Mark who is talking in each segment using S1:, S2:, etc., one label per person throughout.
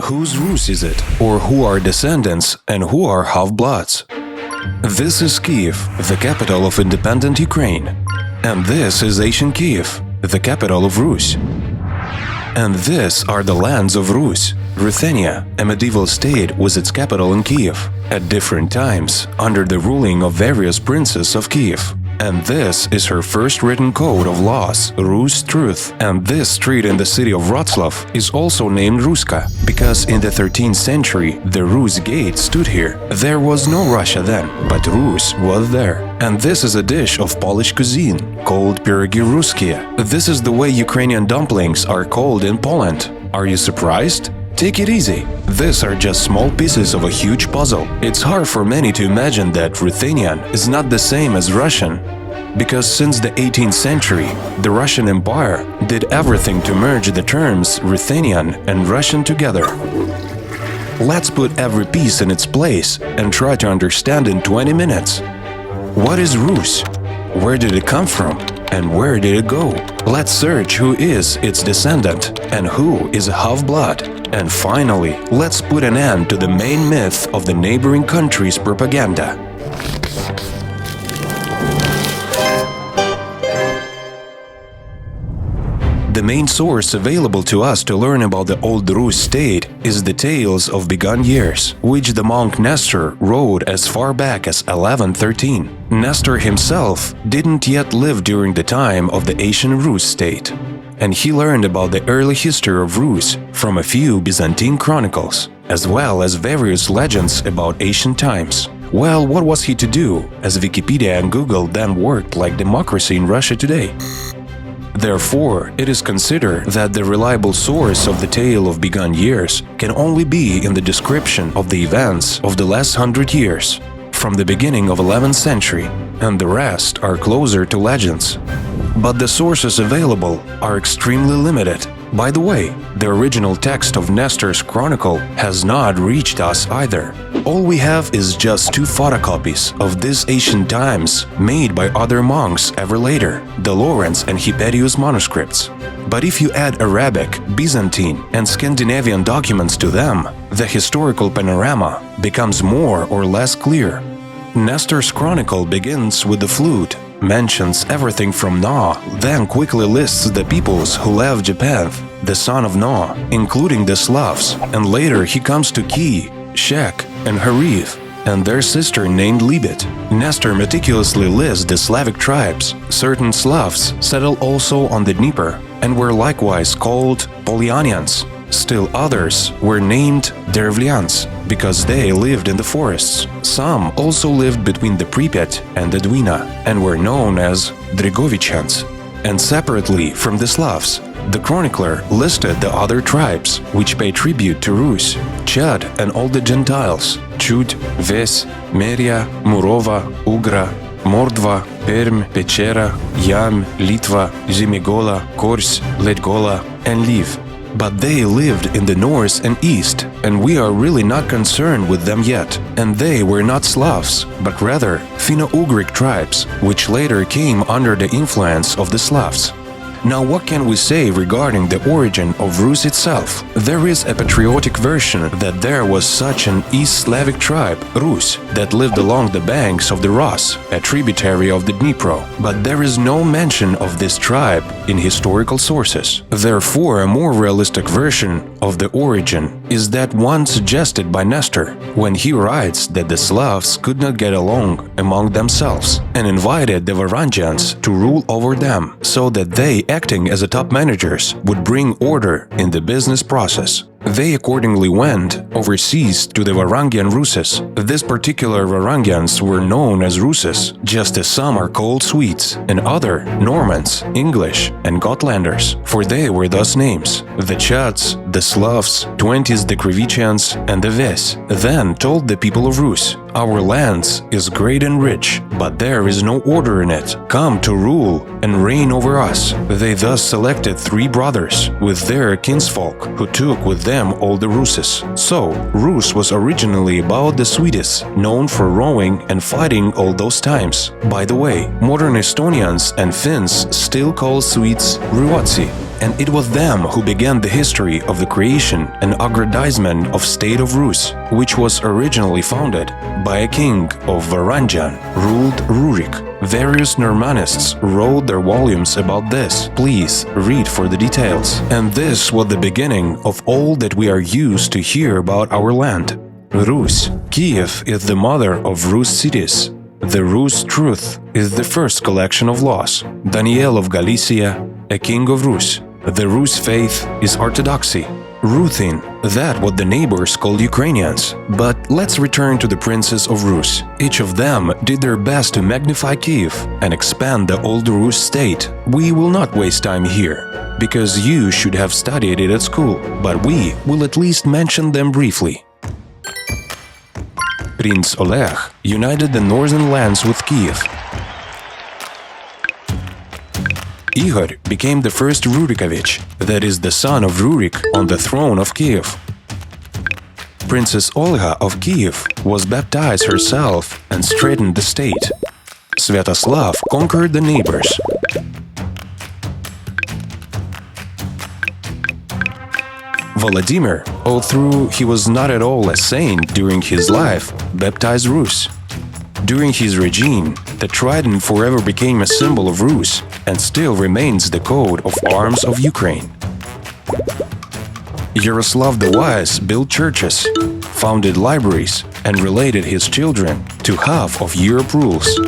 S1: Whose Rus is it? Or who are descendants and who are half-bloods? This is Kyiv, the capital of independent Ukraine. And this is ancient Kyiv, the capital of Rus. And this are the lands of Rus, Ruthenia, a medieval state with its capital in Kyiv, at different times under the ruling of various princes of Kyiv. And this is her first written code of laws, Rus Truth. And this street in the city of Wrocław is also named Ruska, because in the 13th century the Rus Gate stood here. There was no Russia then, but Rus was there. And this is a dish of Polish cuisine, called pierogi ruskie. This is the way Ukrainian dumplings are called in Poland. Are you surprised? Take it easy. These are just small pieces of a huge puzzle. It's hard for many to imagine that Ruthenian is not the same as Russian, because since the 18th century, the Russian Empire did everything to merge the terms Ruthenian and Russian together. Let's put every piece in its place and try to understand in 20 minutes. What is Rus? Where did it come from? And where did it go? Let's search who is its descendant and who is a half-blood. And finally, let's put an end to the main myth of the neighboring country's propaganda. The main source available to us to learn about the old Rus state is the Tales of Bygone Years, which the monk Nestor wrote as far back as 1113. Nestor himself didn't yet live during the time of the ancient Rus state, and he learned about the early history of Rus from a few Byzantine chronicles, as well as various legends about ancient times. Well, what was he to do, as Wikipedia and Google then worked like democracy in Russia today? Therefore, it is considered that the reliable source of the tale of bygone years can only be in the description of the events of the last 100 years, from the beginning of 11th century, and the rest are closer to legends. But the sources available are extremely limited. By the way, the original text of Nestor's chronicle has not reached us either. All we have is just 2 photocopies of these ancient times made by other monks ever later, the Lawrence and Hyperius manuscripts. But if you add Arabic, Byzantine, and Scandinavian documents to them, the historical panorama becomes more or less clear. Nestor's chronicle begins with the flute, mentions everything from Na, then quickly lists the peoples who left Japan, the son of Na, including the Slavs, and later he comes to Ki, Shek, and Harif, and their sister named Libet. Nestor meticulously lists the Slavic tribes. Certain Slavs settled also on the Dnieper and were likewise called Polyanians. Still others were named Derevlians because they lived in the forests. Some also lived between the Pripyat and the Dwina and were known as Drigovichans. And separately from the Slavs, the chronicler listed the other tribes which pay tribute to Rus: Chad and all the Gentiles, Chud, Ves, Meria, Murova, Ugra, Mordva, Perm, Pechera, Yam, Litva, Zimigola, Kors, Letgola, and Liv. But they lived in the north and east, and we are really not concerned with them yet. And they were not Slavs, but rather Finno-Ugric tribes, which later came under the influence of the Slavs. Now, what can we say regarding the origin of Rus itself? There is a patriotic version that there was such an East Slavic tribe, Rus, that lived along the banks of the Ros, a tributary of the Dnipro, but there is no mention of this tribe in historical sources. Therefore, a more realistic version of the origin is that one suggested by Nestor, when he writes that the Slavs could not get along among themselves and invited the Varangians to rule over them, so that they, acting as top managers, would bring order in the business process. They accordingly went overseas to the Varangian Ruses. These particular Varangians were known as Ruses, just as some are called Swedes, and other Normans, English, and Gotlanders, for they were thus names. The Chads, the Slavs, 20s the Krivichians, and the Ves then told the people of Rus, "Our lands is great and rich, but there is no order in it. Come to rule and reign over us." They thus selected 3 brothers with their kinsfolk, who took with them all the Ruses. So, Rus was originally about the Swedes, known for rowing and fighting all those times. By the way, modern Estonians and Finns still call Swedes Ruotsi. and it was them who began the history of the creation and aggrandizement of State of Rus, which was originally founded by a king of Varangian, ruled Rurik. Various Normanists wrote their volumes about this. Please read for the details. And this was the beginning of all that we are used to hear about our land. Rus. Kiev is the mother of Rus cities. The Rus Truth is the first collection of laws. Daniel of Galicia, a king of Rus. The Rus faith is Orthodoxy. Ruthin, that what the neighbors called Ukrainians. But let's return to the princes of Rus. Each of them did their best to magnify Kiev and expand the old Rus state. We will not waste time here, because you should have studied it at school, but we will at least mention them briefly. Prince Oleg united the northern lands with Kiev. Igor became the first Rurikovich, that is the son of Rurik on the throne of Kiev. Princess Olga of Kiev was baptized herself and straightened the state. Sviatoslav conquered the neighbors. Vladimir, although he was not at all a saint during his life, baptized Rus. During his regime, the trident forever became a symbol of Rus and still remains the coat of arms of Ukraine. Yaroslav the Wise built churches, founded libraries, and related his children to half of Europe rules.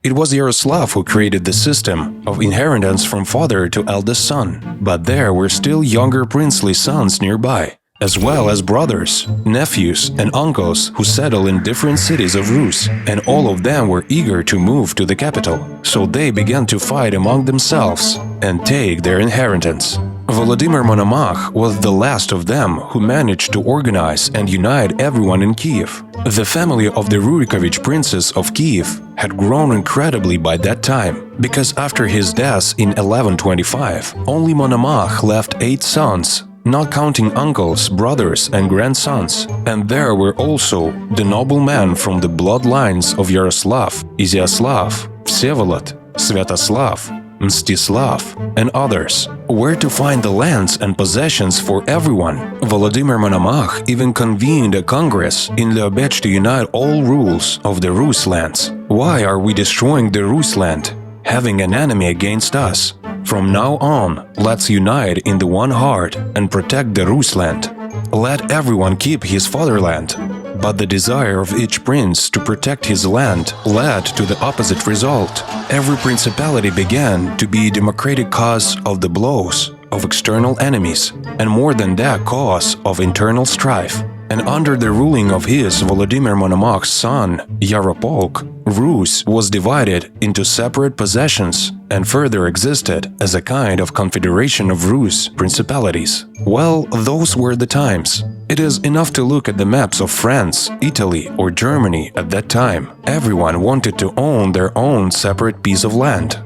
S1: It was Yaroslav who created the system of inheritance from father to eldest son, but there were still younger princely sons nearby, as well as brothers, nephews, and uncles who settled in different cities of Rus, and all of them were eager to move to the capital, so they began to fight among themselves and take their inheritance. Volodymyr Monomach was the last of them who managed to organize and unite everyone in Kiev. The family of the Rurikovich princes of Kiev had grown incredibly by that time, because after his death in 1125, only Monomach left 8 sons, not counting uncles, brothers, and grandsons. And there were also the noblemen from the bloodlines of Yaroslav, Izyaslav, Vsevolod, Sviatoslav, Mstislav, and others. Where to find the lands and possessions for everyone? Volodymyr Monomach even convened a congress in Lyobech to unite all rules of the Rus lands. Why are we destroying the Rus land, having an enemy against us? From now on, let's unite in the one heart and protect the Rus land. Let everyone keep his fatherland. But the desire of each prince to protect his land led to the opposite result. Every principality began to be a democratic cause of the blows of external enemies, and more than that, cause of internal strife. And under the ruling of his Volodymyr Monomach's son, Yaropolk, Rus was divided into separate possessions and further existed as a kind of confederation of Rus principalities. Well, those were the times. It is enough to look at the maps of France, Italy, or Germany at that time. Everyone wanted to own their own separate piece of land.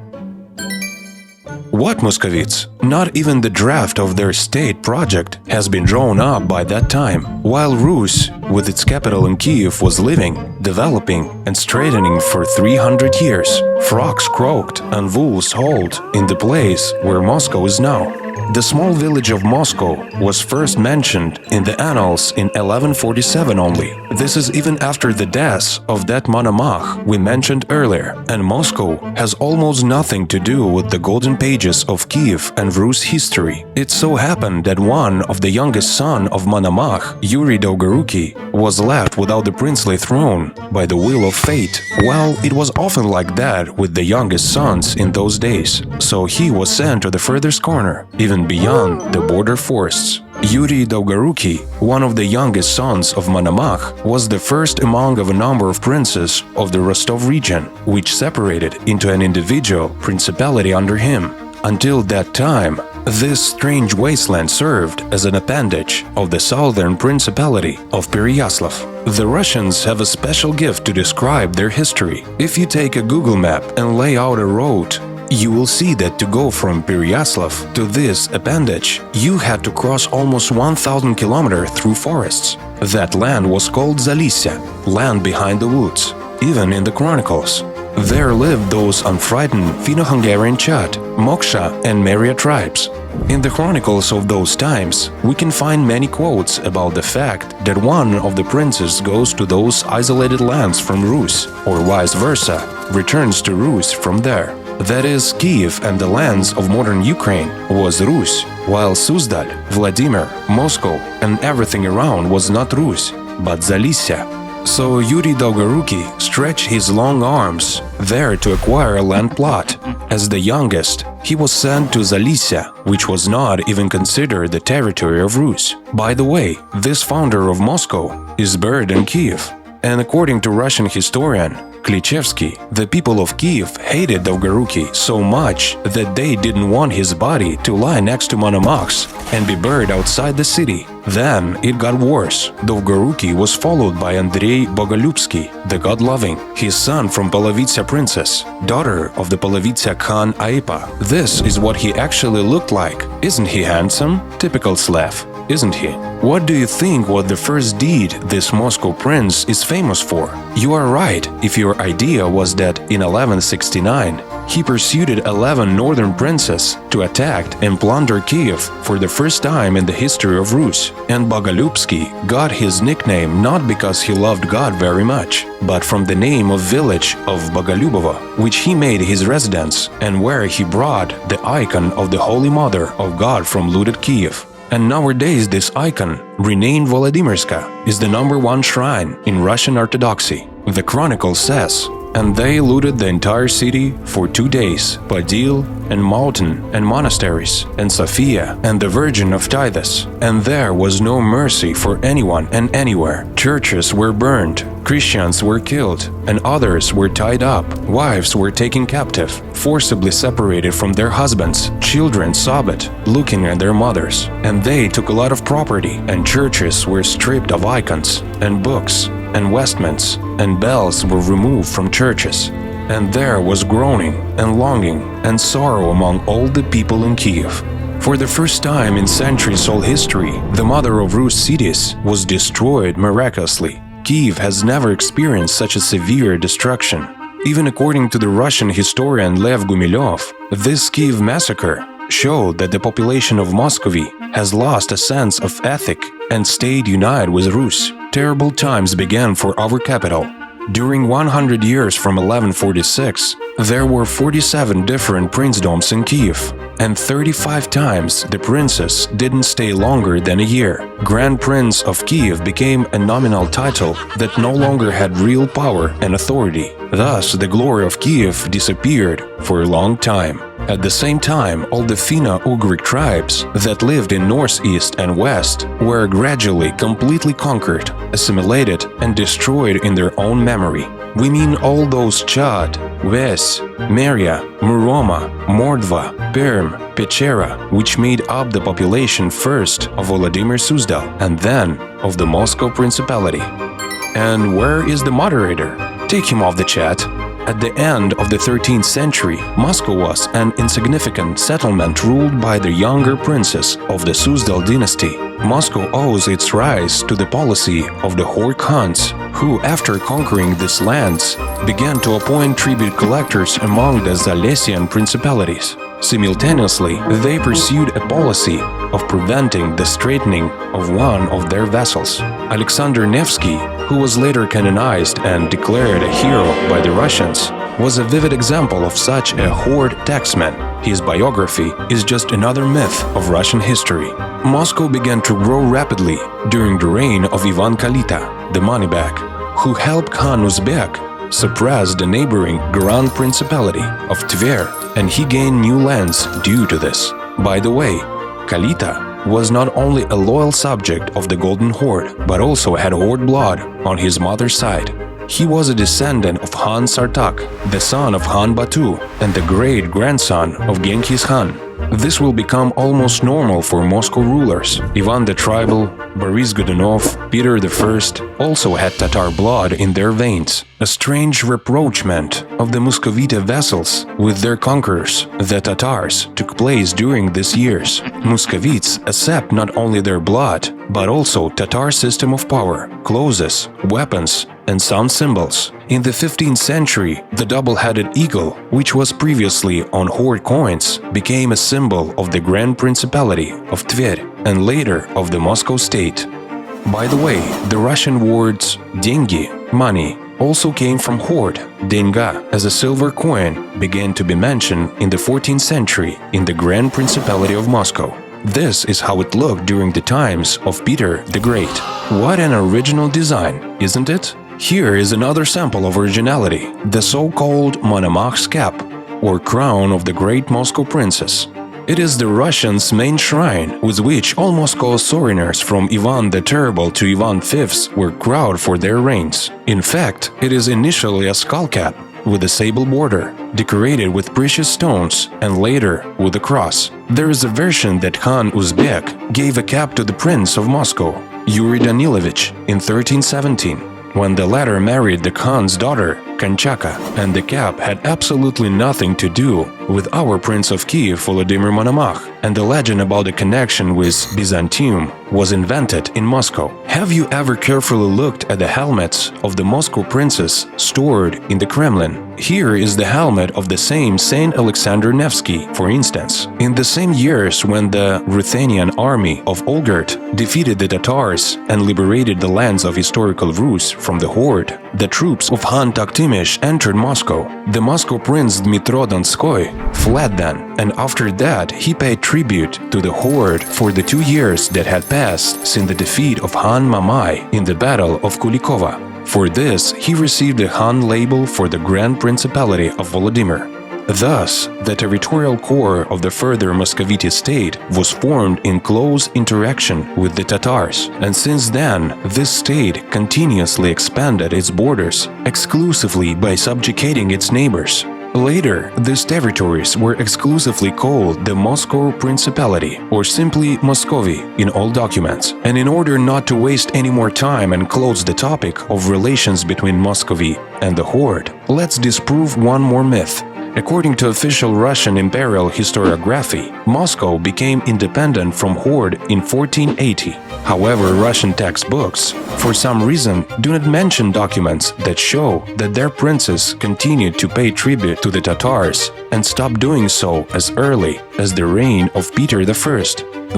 S1: What Muscovites? Not even the draft of their state project has been drawn up by that time, while Rus, with its capital in Kiev, was living, developing, and straightening for 300 years. Frogs croaked and wolves howled in the place where Moscow is now. The small village of Moscow was first mentioned in the annals in 1147 only. This is even after the death of that Monomach we mentioned earlier, and Moscow has almost nothing to do with the golden pages of Kiev and Rus history. It so happened that one of the youngest son of Monomach, Yuri Dolgoruki, was left without the princely throne by the will of fate. Well, it was often like that with the youngest sons in those days, so he was sent to the furthest corner, even beyond the border forests. Yuri Dolgoruki, one of the youngest sons of Monomach, was the first among a number of princes of the Rostov region, which separated into an individual principality under him. Until that time, this strange wasteland served as an appendage of the southern principality of Pereyaslav. The Russians have a special gift to describe their history. If you take a Google map and lay out a road, you will see that to go from Pereyaslav to this appendage, you had to cross almost 1,000 kilometers through forests. That land was called Zalisya, land behind the woods. even in the chronicles. There lived those unfrightened Finno-Hungarian Chat, Moksha and Meria tribes. In the chronicles of those times, we can find many quotes about the fact that one of the princes goes to those isolated lands from Rus, or vice versa, returns to Rus from there. That is, Kiev and the lands of modern Ukraine was Rus, while Suzdal, Vladimir, Moscow and everything around was not Rus, but Zalicia. So Yuri Dolgoruki stretched his long arms there to acquire a land plot. As the youngest, he was sent to Zalicia, which was not even considered the territory of Rus. By the way, this founder of Moscow is buried in Kiev. And according to Russian historian Klitschevsky, the people of Kiev hated Dolgoruki so much that they didn't want his body to lie next to Monomax and be buried outside the city. Then it got worse. Dolgoruki was followed by Andrei Bogolyubsky, the god-loving, his son from Polovitsa princess, daughter of the Polovitsa Khan Aipa. This is what he actually looked like. Isn't he handsome? Typical Slav, isn't he? What do you think was the first deed this Moscow prince is famous for? You are right if your idea was that in 1169 he pursued 11 northern princes to attack and plunder Kiev for the first time in the history of Rus. And Bogolyubsky got his nickname not because he loved God very much, but from the name of village of Bogolyubovo, which he made his residence and where he brought the icon of the Holy Mother of God from looted Kiev. And nowadays this icon, renamed Volodymyrska, is the #1 shrine in Russian Orthodoxy. The chronicle says, and they looted the entire city for 2 days, Podil and Mountain and monasteries, and Sophia and the Virgin of Tithus. And there was no mercy for anyone and anywhere. Churches were burned, Christians were killed, and others were tied up. Wives were taken captive, forcibly separated from their husbands. Children sobbed, looking at their mothers. And they took a lot of property, and churches were stripped of icons, and books, and vestments, and bells were removed from churches. And there was groaning, and longing, and sorrow among all the people in Kiev. For the first time in centuries-old history, the mother of Rus cities was destroyed miraculously. Kiev has never experienced such a severe destruction. Even according to the Russian historian Lev Gumilyov, this Kiev massacre showed that the population of Muscovy has lost a sense of ethic and stayed united with Rus. Terrible times began for our capital. During 100 years from 1146, there were 47 different princedoms in Kiev, and 35 times the princes didn't stay longer than a year. Grand Prince of Kiev became a nominal title that no longer had real power and authority. Thus, the glory of Kiev disappeared for a long time. At the same time, all the Finno-Ugric tribes that lived in northeast and west were gradually completely conquered, assimilated and destroyed in their own memory. We mean all those Chad, Ves, Meria, Muroma, Mordva, Perm, Pechera, which made up the population first of Volodymyr Suzdal and then of the Moscow Principality. And where is the moderator? Take him off the chat. At the end of the 13th century, Moscow was an insignificant settlement ruled by the younger princes of the Suzdal dynasty. Moscow owes its rise to the policy of the Horde Khans, who, after conquering these lands, began to appoint tribute collectors among the Zalesian principalities. Simultaneously, they pursued a policy of preventing the straightening of one of their vassals. Alexander Nevsky, who was later canonized and declared a hero by the Russians, was a vivid example of such a horde taxman. His biography is just another myth of Russian history. Moscow began to grow rapidly during the reign of Ivan Kalita, the moneybag, who helped Khan Uzbek suppress the neighboring Grand Principality of Tver, and he gained new lands due to this. By the way, Kalita was not only a loyal subject of the Golden Horde, but also had Horde blood on his mother's side. He was a descendant of Han Sartak, the son of Han Batu, and the great-grandson of Genghis Khan. This will become almost normal for Moscow rulers. Ivan the Tribal, Boris Godunov, Peter I also had Tatar blood in their veins. A strange rapprochement of the Muscovite vassals with their conquerors, the Tatars, took place during these years. Muscovites accept not only their blood, but also Tatar system of power, clothes, weapons, and sound symbols. In the 15th century, the double-headed eagle, which was previously on horde coins, became a symbol of the Grand Principality of Tver and later of the Moscow state. By the way, the Russian words "деньги" money also came from horde. Denga, as a silver coin, began to be mentioned in the 14th century in the Grand Principality of Moscow. This is how it looked during the times of Peter the Great. What an original design, isn't it? Here is another sample of originality, the so-called Monomach's cap, or crown of the great Moscow princess. It is the Russians' main shrine, with which all Moscow's foreigners from Ivan the Terrible to Ivan V were crowned for their reigns. In fact, it is initially a skull cap, with a sable border, decorated with precious stones, and later with a cross. There is a version that Khan Uzbek gave a cap to the Prince of Moscow, Yuri Danilovich, in 1317. When the latter married the Khan's daughter, Konchaka, and the cap had absolutely nothing to do with our Prince of Kiev, Volodymyr Monomach, and the legend about the connection with Byzantium was invented in Moscow. Have you ever carefully looked at the helmets of the Moscow princes stored in the Kremlin? Here is the helmet of the same Saint Alexander Nevsky, for instance. In the same years when the Ruthenian army of Olgerd defeated the Tatars and liberated the lands of historical Rus from the horde, the troops of Han Takhtimish entered Moscow. The Moscow prince Dmitro Donskoy fled then, and after that he paid tribute to the horde for the 2 years that had passed since the defeat of Han Mamai in the Battle of Kulikova. For this, he received the Han label for the Grand Principality of Volodymyr. Thus, the territorial core of the further Muscovite state was formed in close interaction with the Tatars, and since then, this state continuously expanded its borders exclusively by subjugating its neighbors. Later, these territories were exclusively called the Moscow Principality, or simply Muscovy in all documents. And in order not to waste any more time and close the topic of relations between Muscovy and the horde, let's disprove one more myth. According to official Russian imperial historiography, Moscow became independent from horde in 1480. However, Russian textbooks, for some reason, do not mention documents that show that their princes continued to pay tribute to the Tatars and stopped doing so as early as the reign of Peter I.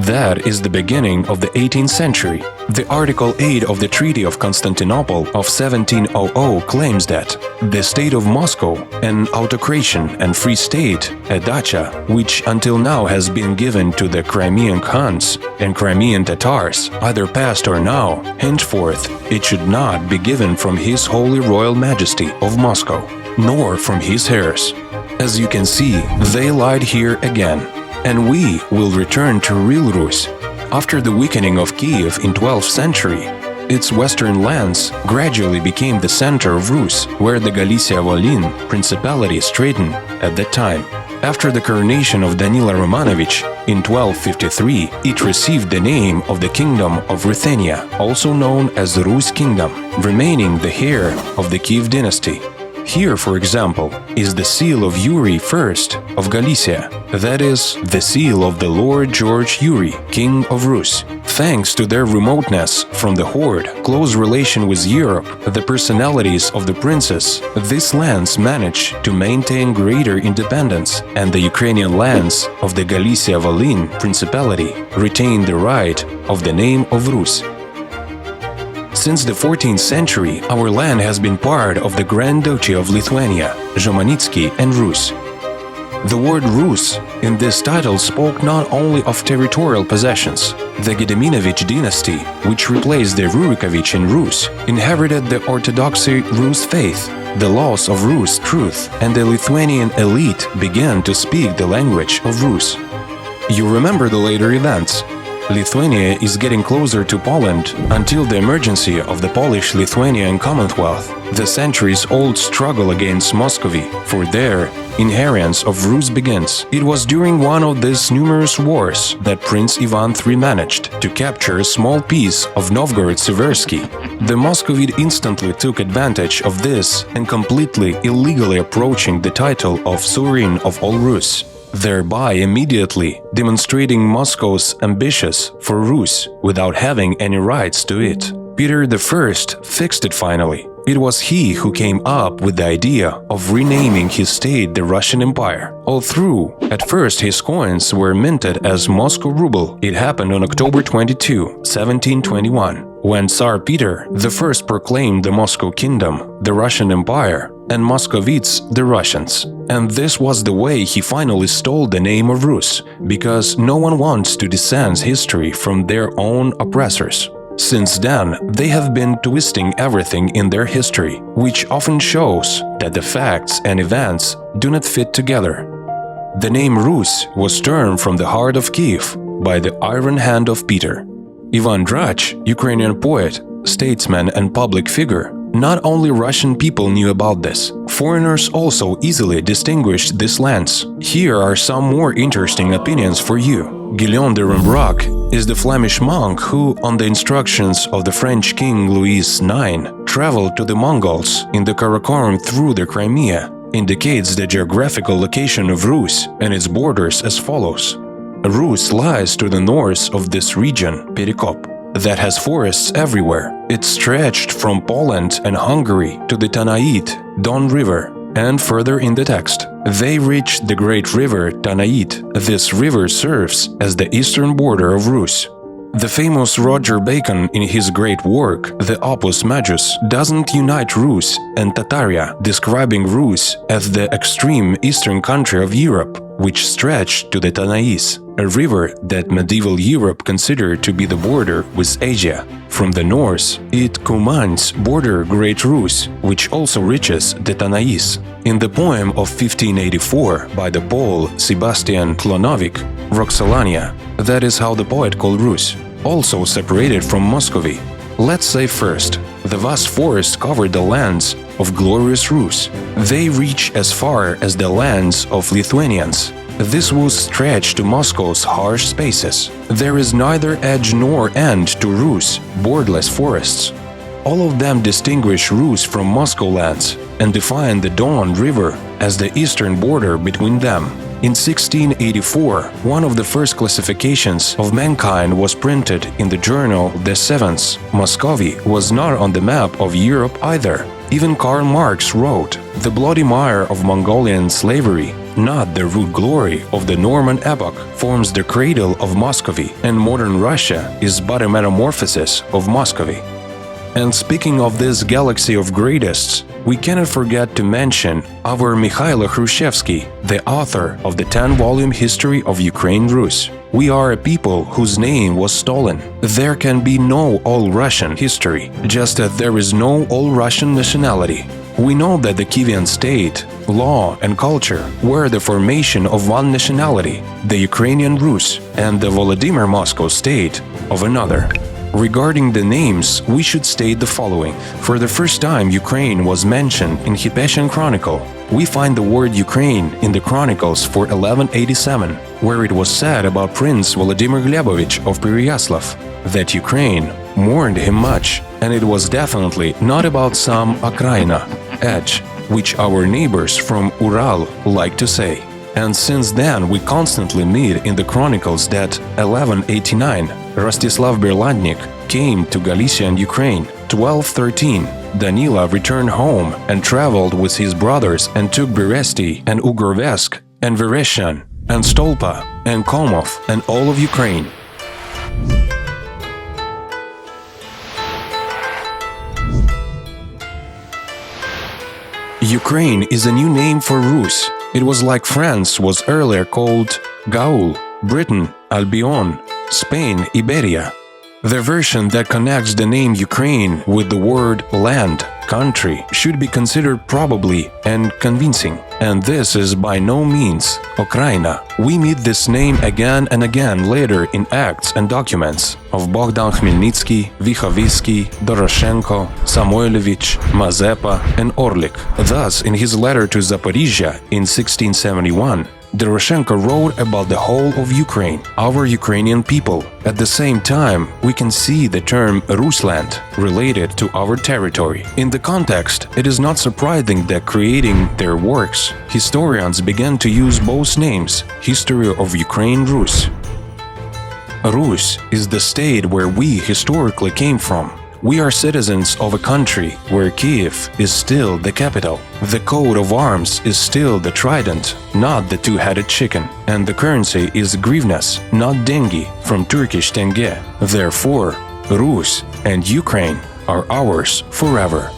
S1: That is the beginning of the 18th century. The Article 8 of the Treaty of Constantinople of 1700 claims that the state of Moscow, an autocration and free state, a dacha, which until now has been given to the Crimean Khans and Crimean Tatars, either past or now, henceforth it should not be given from His Holy Royal Majesty of Moscow, nor from his heirs. As you can see, they lied here again. And we will return to real Rus. After the weakening of Kiev in 12th century, its western lands gradually became the center of Rus, where the Galicia-Volyn Principality straightened at that time. After the coronation of Danilo Romanovich in 1253, it received the name of the Kingdom of Ruthenia, also known as the Rus Kingdom, remaining the heir of the Kiev dynasty. Here, for example, is the seal of Yuri I of Galicia, that is, the seal of the Lord George Yuri, King of Rus. Thanks to their remoteness from the horde, close relation with Europe, the personalities of the princes, these lands managed to maintain greater independence, and the Ukrainian lands of the Galicia-Volyn Principality retained the right of the name of Rus. Since the 14th century, our land has been part of the Grand Duchy of Lithuania, Zhomanitsky and Rus. The word Rus in this title spoke not only of territorial possessions. The Gediminovich dynasty, which replaced the Rurikovich in Rus, inherited the Orthodoxy Rus faith, the laws of Rus truth, and the Lithuanian elite began to speak the language of Rus. You remember the later events. Lithuania is getting closer to Poland until the emergency of the Polish-Lithuanian Commonwealth, the centuries-old struggle against Muscovy for their inheritance of Rus begins. It was during one of these numerous wars that Prince Ivan III managed to capture a small piece of Novgorod-Seversky. The Muscovite instantly took advantage of this and completely illegally approaching the title of Sovereign of all Rus, thereby immediately demonstrating Moscow's ambitions for Rus without having any rights to it. Peter I fixed it finally. It was he who came up with the idea of renaming his state the Russian Empire. Although at first his coins were minted as Moscow ruble, it happened on October 22, 1721, when Tsar Peter I proclaimed the Moscow Kingdom the Russian Empire and Moscovites the Russians. And this was the way he finally stole the name of Rus, because no one wants to distance history from their own oppressors. Since then, they have been twisting everything in their history, which often shows that the facts and events do not fit together. The name Rus was turned from the heart of Kiev by the iron hand of Peter. Kyivan Rus, Ukrainian poet, statesman and public figure, not only Russian people knew about this, foreigners also easily distinguished these lands. Here are some more interesting opinions for you. Guillaume de Rembrandt is the Flemish monk who, on the instructions of the French king Louis IX, traveled to the Mongols in the Karakorum through the Crimea, indicates the geographical location of Rus and its borders as follows. Rus lies to the north of this region, Perikop, that has forests everywhere. It stretched from Poland and Hungary to the Tanait, Don River, and further in the text. They reached the great river Tanait. This river serves as the eastern border of Rus. The famous Roger Bacon in his great work, the Opus Majus, doesn't unite Rus and Tataria, describing Rus as the extreme eastern country of Europe, which stretched to the Tanais, a river that medieval Europe considered to be the border with Asia. From the north, it commands border Great Rus, which also reaches the Tanais. In the poem of 1584 by the Pole Sebastian Klonovic, Roxolania, that is how the poet called Rus, also separated from Muscovy. Let's say first, the vast forests covered the lands of glorious Rus. They reach as far as the lands of Lithuanians. This will stretch to Moscow's harsh spaces. There is neither edge nor end to Rus' borderless forests. All of them distinguish Rus from Moscow lands and define the Don River as the eastern border between them. In 1684, one of the first classifications of mankind was printed in the journal The Seventh. Muscovy was not on the map of Europe either. Even Karl Marx wrote, "The bloody mire of Mongolian slavery, not the root glory of the Norman epoch, forms the cradle of Muscovy, and modern Russia is but a metamorphosis of Muscovy." And speaking of this galaxy of greatest, we cannot forget to mention our Mikhailo Hrushevsky, the author of the 10-volume history of Ukraine Rus. We are a people whose name was stolen. There can be no all-Russian history, just as there is no all-Russian nationality. We know that the Kievan state, law and culture were the formation of one nationality, the Ukrainian Rus, and the Volodymyr Moscow state of another. Regarding the names, we should state the following. For the first time, Ukraine was mentioned in Hypatian Chronicle. We find the word Ukraine in the Chronicles for 1187, where it was said about Prince Volodymyr Glebovich of Pereyaslav that Ukraine mourned him much, and it was definitely not about some Ukraina, edge, which our neighbors from Ural like to say. And since then, we constantly meet in the chronicles that 1189, Rostislav Berlandnik came to Galicia and Ukraine. 1213, Danila returned home and traveled with his brothers and took Beresti and Ugorvesk and Vereshan and Stolpa and Komov and all of Ukraine. Ukraine is a new name for Rus. It was like France was earlier called Gaul, Britain, Albion, Spain, Iberia. The version that connects the name Ukraine with the word land, country, should be considered probably and convincing. And this is by no means Ukraina. We meet this name again and again later in acts and documents of Bogdan Khmelnytsky, Vikhovsky, Doroshenko, Samoilovich, Mazepa, and Orlik. Thus, in his letter to Zaporizhia in 1671, Doroshenko wrote about the whole of Ukraine, our Ukrainian people. At the same time, we can see the term Rusland related to our territory. In the context, it is not surprising that creating their works, historians began to use both names, History of Ukraine Rus. Rus is the state where we historically came from. We are citizens of a country where Kyiv is still the capital. The coat of arms is still the trident, not the two-headed chicken. And the currency is grivnas, not dengi, from Turkish tenge. Therefore, Rus and Ukraine are ours forever.